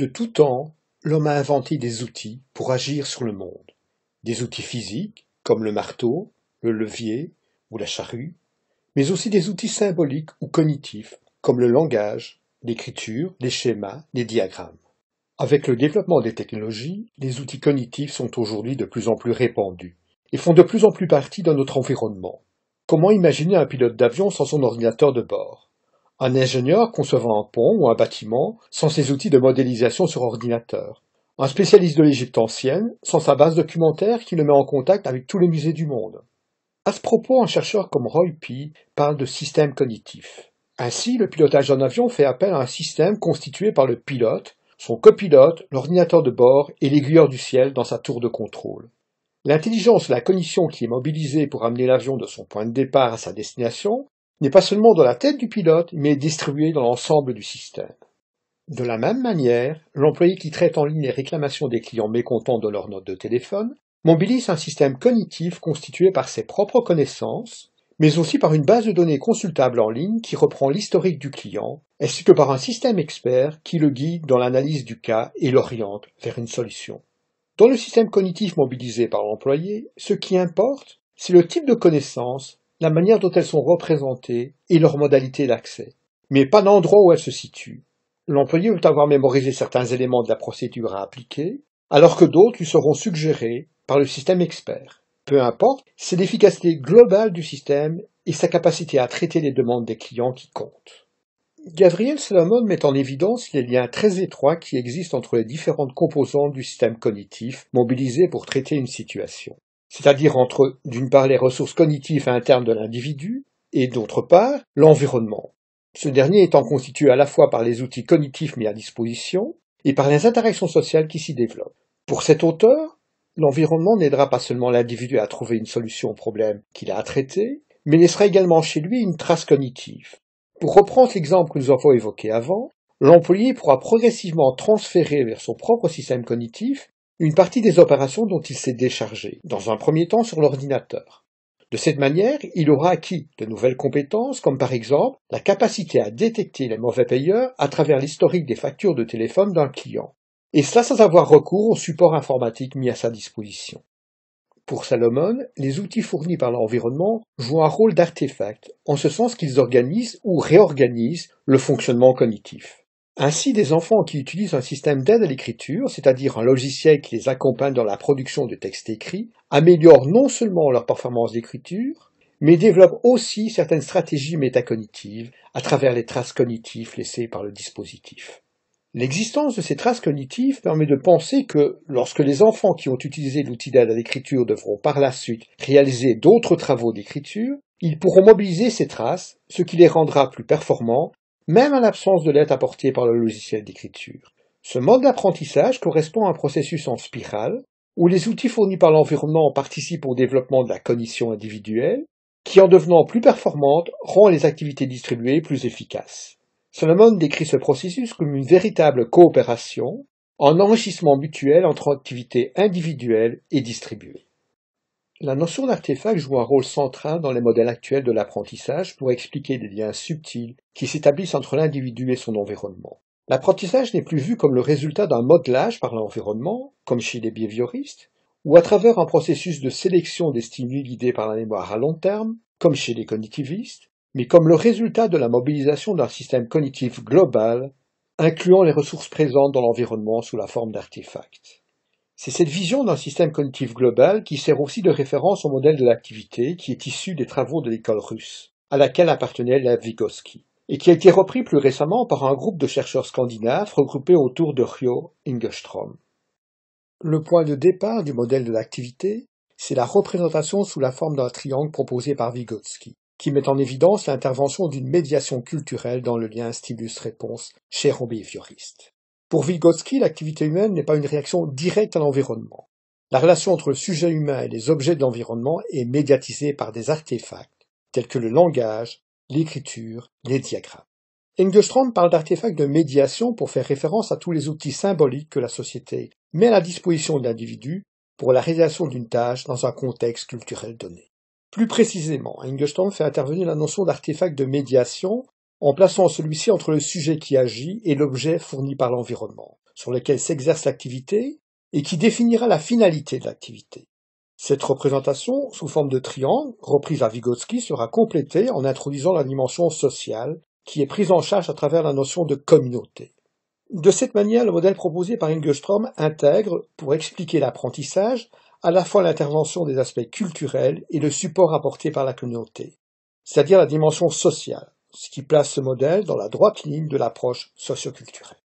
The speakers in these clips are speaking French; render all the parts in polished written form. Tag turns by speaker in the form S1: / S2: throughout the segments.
S1: De tout temps, l'homme a inventé des outils pour agir sur le monde. Des outils physiques, comme le marteau, le levier ou la charrue, mais aussi des outils symboliques ou cognitifs, comme le langage, l'écriture, les schémas, les diagrammes. Avec le développement des technologies, les outils cognitifs sont aujourd'hui de plus en plus répandus et font de plus en plus partie de notre environnement. Comment imaginer un pilote d'avion sans son ordinateur de bord? Un ingénieur concevant un pont ou un bâtiment sans ses outils de modélisation sur ordinateur. Un spécialiste de l'Égypte ancienne sans sa base documentaire qui le met en contact avec tous les musées du monde. À ce propos, un chercheur comme Roy P. parle de système cognitif. Ainsi, le pilotage d'un avion fait appel à un système constitué par le pilote, son copilote, l'ordinateur de bord et l'aiguilleur du ciel dans sa tour de contrôle. L'intelligence et la cognition qui est mobilisée pour amener l'avion de son point de départ à sa destination n'est pas seulement dans la tête du pilote, mais distribuée dans l'ensemble du système. De la même manière, l'employé qui traite en ligne les réclamations des clients mécontents de leur note de téléphone mobilise un système cognitif constitué par ses propres connaissances, mais aussi par une base de données consultable en ligne qui reprend l'historique du client, ainsi que par un système expert qui le guide dans l'analyse du cas et l'oriente vers une solution. Dans le système cognitif mobilisé par l'employé, ce qui importe, c'est le type de connaissances, la manière dont elles sont représentées et leur modalité d'accès, mais pas l'endroit où elles se situent. L'employé veut avoir mémorisé certains éléments de la procédure à appliquer, alors que d'autres lui seront suggérés par le système expert. Peu importe, c'est l'efficacité globale du système et sa capacité à traiter les demandes des clients qui comptent. Gabriel Salomon met en évidence les liens très étroits qui existent entre les différentes composantes du système cognitif mobilisé pour traiter une situation. C'est-à-dire entre, d'une part, les ressources cognitives internes de l'individu, et d'autre part, l'environnement. Ce dernier étant constitué à la fois par les outils cognitifs mis à disposition, et par les interactions sociales qui s'y développent. Pour cet auteur, l'environnement n'aidera pas seulement l'individu à trouver une solution au problème qu'il a à traiter, mais laissera également chez lui une trace cognitive. Pour reprendre l'exemple que nous avons évoqué avant, l'employé pourra progressivement transférer vers son propre système cognitif une partie des opérations dont il s'est déchargé, dans un premier temps sur l'ordinateur. De cette manière, il aura acquis de nouvelles compétences, comme par exemple la capacité à détecter les mauvais payeurs à travers l'historique des factures de téléphone d'un client, et cela sans avoir recours au support informatique mis à sa disposition. Pour Salomon, les outils fournis par l'environnement jouent un rôle d'artefact, en ce sens qu'ils organisent ou réorganisent le fonctionnement cognitif. Ainsi, des enfants qui utilisent un système d'aide à l'écriture, c'est-à-dire un logiciel qui les accompagne dans la production de textes écrits, améliorent non seulement leur performance d'écriture, mais développent aussi certaines stratégies métacognitives à travers les traces cognitives laissées par le dispositif. L'existence de ces traces cognitives permet de penser que, lorsque les enfants qui ont utilisé l'outil d'aide à l'écriture devront par la suite réaliser d'autres travaux d'écriture, ils pourront mobiliser ces traces, ce qui les rendra plus performants, même en l'absence de l'aide apportée par le logiciel d'écriture. Ce mode d'apprentissage correspond à un processus en spirale, où les outils fournis par l'environnement participent au développement de la cognition individuelle, qui en devenant plus performante rend les activités distribuées plus efficaces. Salomon décrit ce processus comme une véritable coopération, un enrichissement mutuel entre activités individuelles et distribuées. La notion d'artefact joue un rôle central dans les modèles actuels de l'apprentissage pour expliquer les liens subtils qui s'établissent entre l'individu et son environnement. L'apprentissage n'est plus vu comme le résultat d'un modelage par l'environnement, comme chez les behavioristes, ou à travers un processus de sélection des stimuli guidés par la mémoire à long terme, comme chez les cognitivistes, mais comme le résultat de la mobilisation d'un système cognitif global, incluant les ressources présentes dans l'environnement sous la forme d'artefacts. C'est cette vision d'un système cognitif global qui sert aussi de référence au modèle de l'activité qui est issu des travaux de l'école russe, à laquelle appartenait Lev Vygotsky, et qui a été repris plus récemment par un groupe de chercheurs scandinaves regroupés autour de Ryo Ingeström. Le point de départ du modèle de l'activité, c'est la représentation sous la forme d'un triangle proposé par Vygotsky, qui met en évidence l'intervention d'une médiation culturelle dans le lien stimulus-réponse cher aux behavioristes. Pour Vygotsky, l'activité humaine n'est pas une réaction directe à l'environnement. La relation entre le sujet humain et les objets de l'environnement est médiatisée par des artefacts, tels que le langage, l'écriture, les diagrammes. Engeström parle d'artefacts de médiation pour faire référence à tous les outils symboliques que la société met à la disposition de l'individu pour la réalisation d'une tâche dans un contexte culturel donné. Plus précisément, Engeström fait intervenir la notion d'artefact de médiation en plaçant celui-ci entre le sujet qui agit et l'objet fourni par l'environnement, sur lequel s'exerce l'activité et qui définira la finalité de l'activité. Cette représentation, sous forme de triangle, reprise par Vygotsky, sera complétée en introduisant la dimension sociale, qui est prise en charge à travers la notion de communauté. De cette manière, le modèle proposé par Engelstrom intègre, pour expliquer l'apprentissage, à la fois l'intervention des aspects culturels et le support apporté par la communauté, c'est-à-dire la dimension sociale, ce qui place ce modèle dans la droite ligne de l'approche socioculturelle.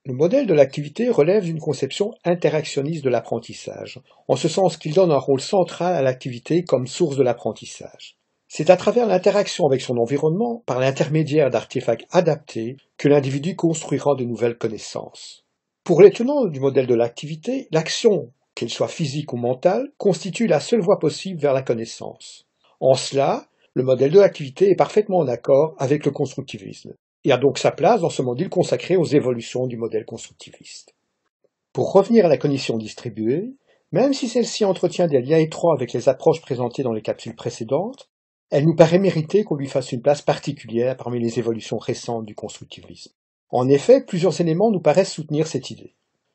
S1: Le modèle de l'activité relève d'une conception interactionniste de l'apprentissage, en ce sens qu'il donne un rôle central à l'activité comme source de l'apprentissage. C'est à travers l'interaction avec son environnement, par l'intermédiaire d'artefacts adaptés, que l'individu construira de nouvelles connaissances. Pour les tenants du modèle de l'activité, l'action, qu'elle soit physique ou mentale, constitue la seule voie possible vers la connaissance. En cela, le modèle de l'activité est parfaitement en accord avec le constructivisme, et a donc sa place dans ce module consacré aux évolutions du modèle constructiviste. Pour revenir à la cognition distribuée, même si celle-ci entretient des liens étroits avec les approches présentées dans les capsules précédentes, elle nous paraît mériter qu'on lui fasse une place particulière parmi les évolutions récentes du constructivisme. En effet, plusieurs éléments nous paraissent soutenir cette idée.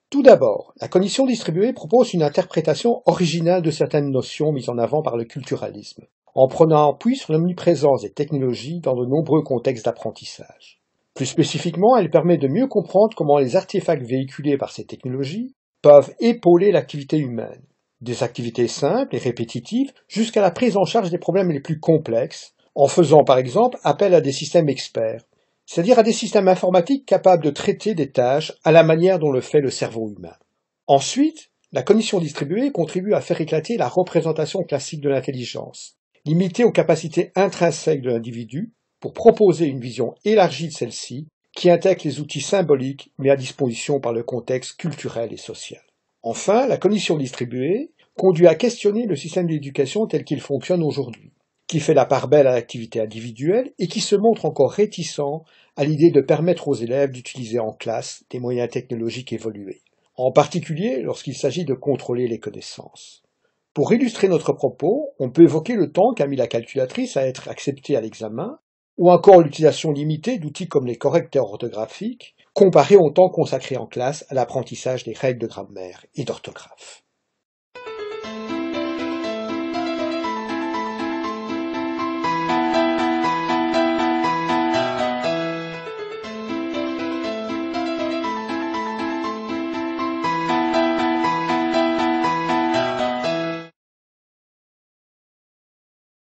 S1: Tout d'abord, la cognition distribuée propose une interprétation originale de certaines notions mises en avant par le culturalisme, en prenant appui sur l'omniprésence des technologies dans de nombreux contextes d'apprentissage. Plus spécifiquement, elle permet de mieux comprendre comment les artefacts véhiculés par ces technologies peuvent épauler l'activité humaine, des activités simples et répétitives jusqu'à la prise en charge des problèmes les plus complexes, en faisant par exemple appel à des systèmes experts, c'est-à-dire à des systèmes informatiques capables de traiter des tâches à la manière dont le fait le cerveau humain. Ensuite, la cognition distribuée contribue à faire éclater la représentation classique de l'intelligence, limitée aux capacités intrinsèques de l'individu, pour proposer une vision élargie de celle-ci, qui intègre les outils symboliques mis à disposition par le contexte culturel et social. Enfin, la cognition distribuée conduit à questionner le système d'éducation tel qu'il fonctionne aujourd'hui, qui fait la part belle à l'activité individuelle et qui se montre encore réticent à l'idée de permettre aux élèves d'utiliser en classe des moyens technologiques évolués, en particulier lorsqu'il s'agit de contrôler les connaissances. Pour illustrer notre propos, on peut évoquer le temps qu'a mis la calculatrice à être acceptée à l'examen, ou encore l'utilisation limitée d'outils comme les correcteurs orthographiques, comparé au temps consacré en classe à l'apprentissage des règles de grammaire et d'orthographe.